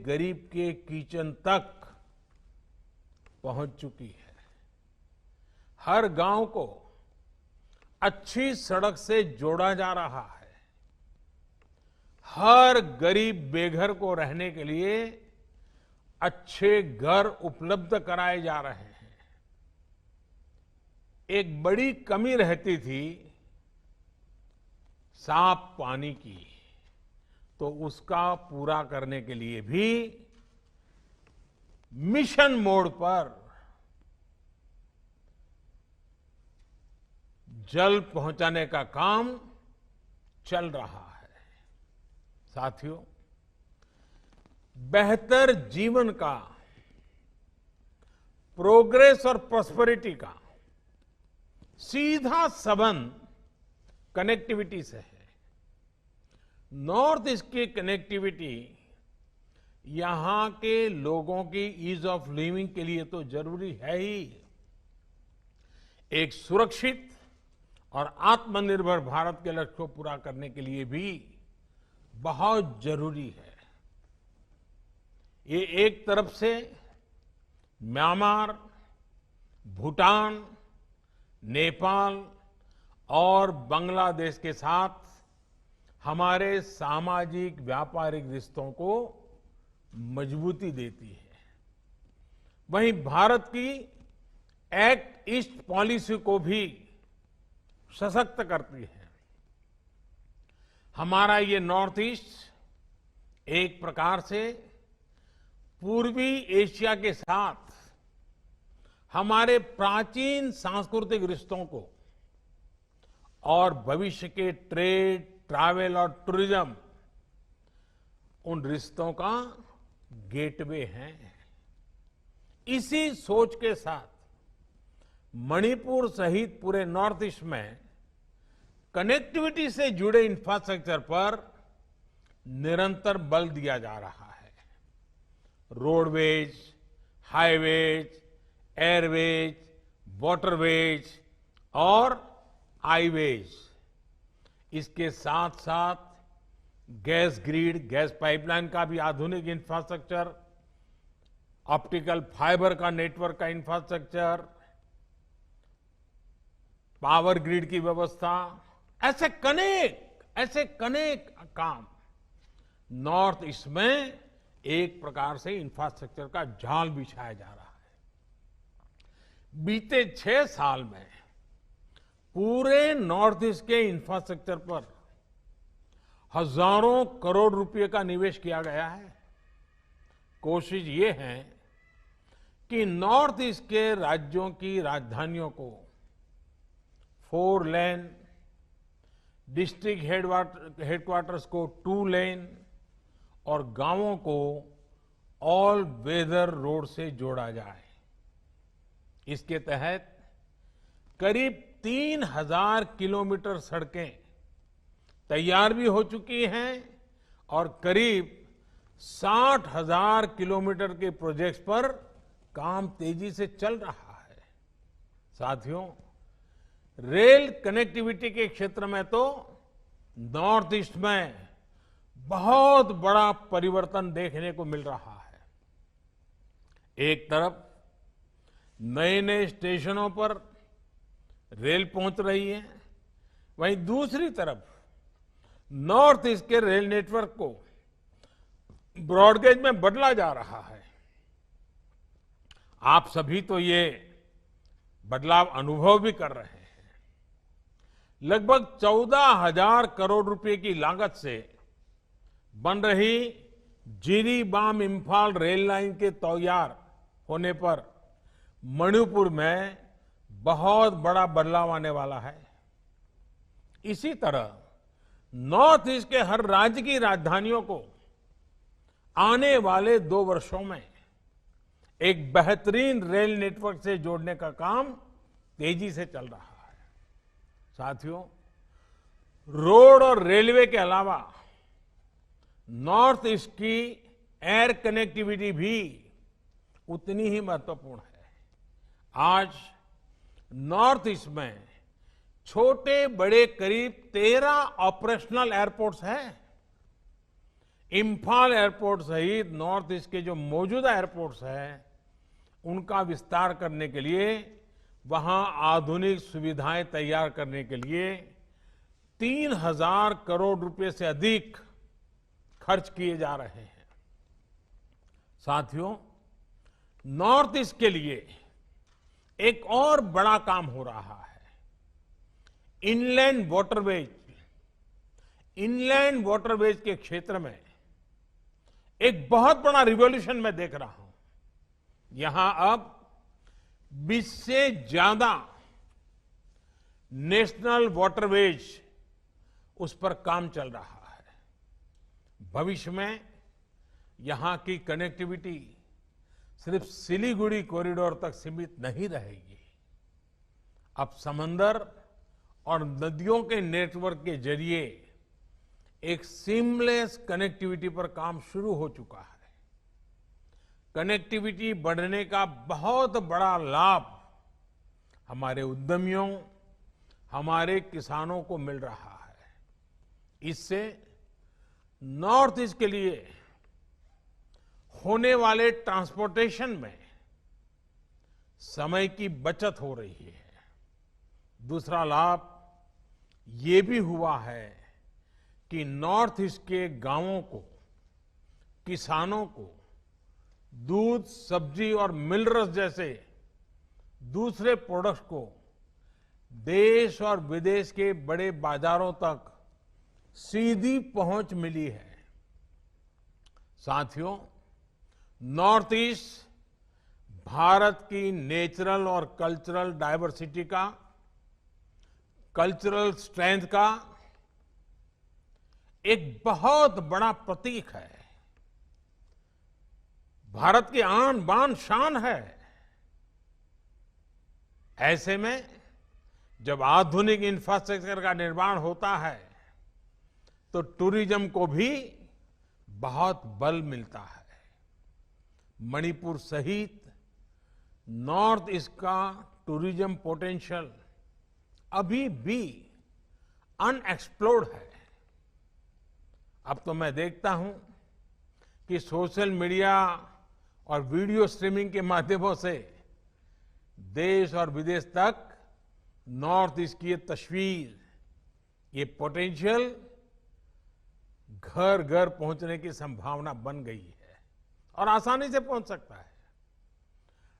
गरीब के किचन तक पहुंच चुकी है। हर गांव को अच्छी सड़क से जोड़ा जा रहा है। हर गरीब बेघर को रहने के लिए अच्छे घर उपलब्ध कराए जा रहे हैं। एक बड़ी कमी रहती थी साफ पानी की, तो उसका पूरा करने के लिए भी मिशन मोड पर जल पहुंचाने का काम चल रहा है। साथियों, बेहतर जीवन का, प्रोग्रेस और प्रॉस्पेरिटी का सीधा संबंध कनेक्टिविटी से है। नॉर्थ ईस्ट की कनेक्टिविटी यहां के लोगों की ईज ऑफ लिविंग के लिए तो जरूरी है ही, एक सुरक्षित और आत्मनिर्भर भारत के लक्ष्य को पूरा करने के लिए भी बहुत जरूरी है। ये एक तरफ से म्यांमार, भूटान, नेपाल और बांग्लादेश के साथ हमारे सामाजिक व्यापारिक रिश्तों को मजबूती देती है। वहीं भारत की एक्ट ईस्ट पॉलिसी को भी सशक्त करती है। हमारा ये नॉर्थ ईस्ट एक प्रकार से पूर्वी एशिया के साथ हमारे प्राचीन सांस्कृतिक रिश्तों को और भविष्य के ट्रेड, ट्रैवल और टूरिज्म, उन रिश्तों का गेटवे है। इसी सोच के साथ मणिपुर सहित पूरे नॉर्थ ईस्ट में कनेक्टिविटी से जुड़े इंफ्रास्ट्रक्चर पर निरंतर बल दिया जा रहा है। रोडवेज, हाईवेज, एयरवेज, वाटरवेज और आईवेज, इसके साथ साथ गैस ग्रिड, गैस पाइपलाइन का भी आधुनिक इंफ्रास्ट्रक्चर, ऑप्टिकल फाइबर का नेटवर्क का इंफ्रास्ट्रक्चर, पावर ग्रिड की व्यवस्था, ऐसे कनेक काम नॉर्थ ईस्ट में एक प्रकार से इंफ्रास्ट्रक्चर का जाल बिछाया जा रहा है। बीते 6 साल में पूरे नॉर्थ ईस्ट के इंफ्रास्ट्रक्चर पर हजारों करोड़ रुपए का निवेश किया गया है। कोशिश ये है कि नॉर्थ ईस्ट के राज्यों की राजधानियों को 4 लेन, डिस्ट्रिक्ट हेडक्वार्टर्स को 2 लेन और गांवों को ऑल वेदर रोड से जोड़ा जाए। इसके तहत करीब 3000 किलोमीटर सड़कें तैयार भी हो चुकी हैं और करीब 60,000 किलोमीटर के प्रोजेक्ट्स पर काम तेजी से चल रहा है। साथियों, रेल कनेक्टिविटी के क्षेत्र में तो नॉर्थ ईस्ट में बहुत बड़ा परिवर्तन देखने को मिल रहा है। एक तरफ नए नए स्टेशनों पर रेल पहुंच रही है, वहीं दूसरी तरफ नॉर्थ ईस्ट के रेल नेटवर्क को ब्रॉडगेज में बदला जा रहा है। आप सभी तो ये बदलाव अनुभव भी कर रहे हैं। लगभग 14,000 करोड़ रुपए की लागत से बन रही जिरीबाम इम्फाल रेल लाइन के तैयार होने पर मणिपुर में बहुत बड़ा बदलाव आने वाला है। इसी तरह नॉर्थ ईस्ट के हर राज्य की राजधानियों को आने वाले 2 वर्षों में एक बेहतरीन रेल नेटवर्क से जोड़ने का काम तेजी से चल रहा है। साथियों, रोड और रेलवे के अलावा नॉर्थ ईस्ट की एयर कनेक्टिविटी भी उतनी ही महत्वपूर्ण है। आज नॉर्थ ईस्ट में छोटे बड़े करीब 13 ऑपरेशनल एयरपोर्ट्स हैं। इम्फाल एयरपोर्ट सहित नॉर्थ ईस्ट के जो मौजूदा एयरपोर्ट्स हैं उनका विस्तार करने के लिए वहां आधुनिक सुविधाएं तैयार करने के लिए 3,000 करोड़ रुपए से अधिक खर्च किए जा रहे हैं। साथियों, नॉर्थ ईस्ट के लिए एक और बड़ा काम हो रहा है। इनलैंड वाटरवेज के क्षेत्र में एक बहुत बड़ा रिवॉल्यूशन मैं देख रहा हूं। यहां अब 20 से ज्यादा नेशनल वाटरवेज उस पर काम चल रहा है। भविष्य में यहां की कनेक्टिविटी सिर्फ सिलीगुड़ी कॉरिडोर तक सीमित नहीं रहेगी। अब समंदर और नदियों के नेटवर्क के जरिए एक सीमलेस कनेक्टिविटी पर काम शुरू हो चुका है। कनेक्टिविटी बढ़ने का बहुत बड़ा लाभ हमारे उद्यमियों, हमारे किसानों को मिल रहा है। इससे नॉर्थ ईस्ट के लिए होने वाले ट्रांसपोर्टेशन में समय की बचत हो रही है। दूसरा लाभ ये भी हुआ है कि नॉर्थ ईस्ट के गांवों को, किसानों को दूध, सब्जी और मिनरल्स जैसे दूसरे प्रोडक्ट्स को देश और विदेश के बड़े बाजारों तक सीधी पहुंच मिली है। साथियों, नॉर्थ ईस्ट भारत की नेचुरल और कल्चरल डाइवर्सिटी का, कल्चरल स्ट्रेंथ का एक बहुत बड़ा प्रतीक है। भारत की आन बान शान है। ऐसे में जब आधुनिक इंफ्रास्ट्रक्चर का निर्माण होता है तो टूरिज्म को भी बहुत बल मिलता है। मणिपुर सहित नॉर्थ ईस्ट का टूरिज्म पोटेंशियल अभी भी अनएक्सप्लोर्ड है। अब तो मैं देखता हूं कि सोशल मीडिया और वीडियो स्ट्रीमिंग के माध्यमों से देश और विदेश तक नॉर्थ ईस्ट की ये तस्वीर, ये पोटेंशियल घर घर पहुंचने की संभावना बन गई है और आसानी से पहुंच सकता है।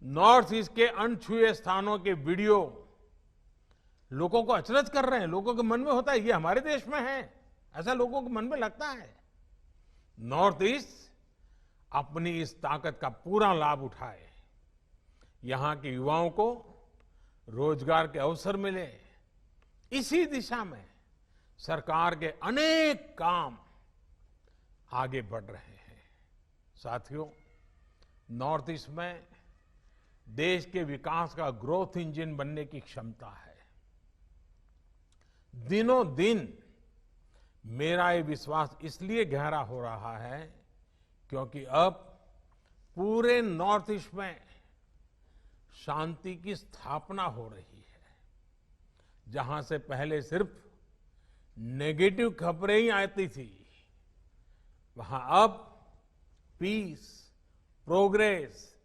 नॉर्थ ईस्ट के अनछुए स्थानों के वीडियो लोगों को अचरज कर रहे हैं। लोगों के मन में होता है ये हमारे देश में है, ऐसा लोगों के मन में लगता है। नॉर्थ ईस्ट अपनी इस ताकत का पूरा लाभ उठाए, यहां के युवाओं को रोजगार के अवसर मिले, इसी दिशा में सरकार के अनेक काम आगे बढ़ रहे हैं। साथियों, नॉर्थ ईस्ट में देश के विकास का ग्रोथ इंजन बनने की क्षमता है। दिनों दिन मेरा ये विश्वास इसलिए गहरा हो रहा है क्योंकि अब पूरे नॉर्थ ईस्ट में शांति की स्थापना हो रही है। जहां से पहले सिर्फ नेगेटिव खबरें ही आती थी, वहां अब पीस, प्रोग्रेस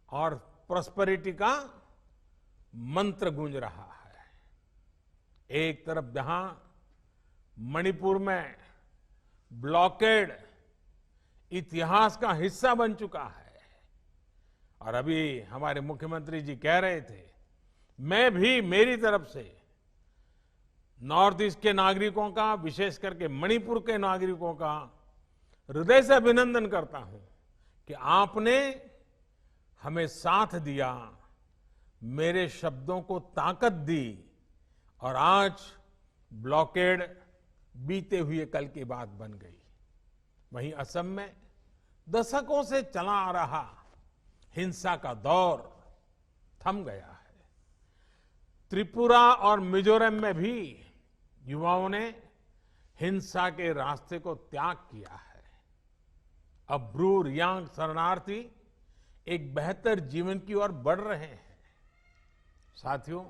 और प्रॉस्पेरिटी का मंत्र गूंज रहा है। एक तरफ जहां मणिपुर में ब्लॉकेड इतिहास का हिस्सा बन चुका है और अभी हमारे मुख्यमंत्री जी कह रहे थे, मैं भी मेरी तरफ से नॉर्थ ईस्ट के नागरिकों का, विशेष करके मणिपुर के नागरिकों का हृदय से अभिनंदन करता हूं कि आपने हमें साथ दिया, मेरे शब्दों को ताकत दी और आज ब्लॉकेड बीते हुए कल की बात बन गई। वहीं असम में दशकों से चला आ रहा हिंसा का दौर थम गया है। त्रिपुरा और मिजोरम में भी युवाओं ने हिंसा के रास्ते को त्याग किया है। अब ब्रू रियांग शरणार्थी एक बेहतर जीवन की ओर बढ़ रहे हैं। साथियों,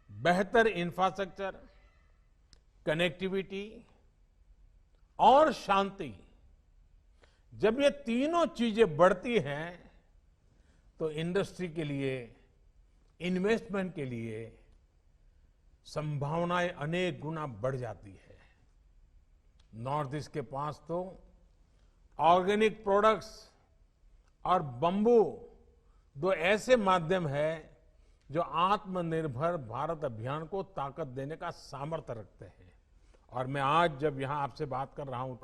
बेहतर इंफ्रास्ट्रक्चर, कनेक्टिविटी और शांति, जब ये तीनों चीजें बढ़ती हैं तो इंडस्ट्री के लिए, इन्वेस्टमेंट के लिए संभावनाएं अनेक गुना बढ़ जाती है। नॉर्थ ईस्ट के पास तो ऑर्गेनिक प्रोडक्ट्स और बंबू दो ऐसे माध्यम है जो आत्मनिर्भर भारत अभियान को ताकत देने का सामर्थ्य रखते हैं। और मैं आज जब यहां आपसे बात कर रहा हूं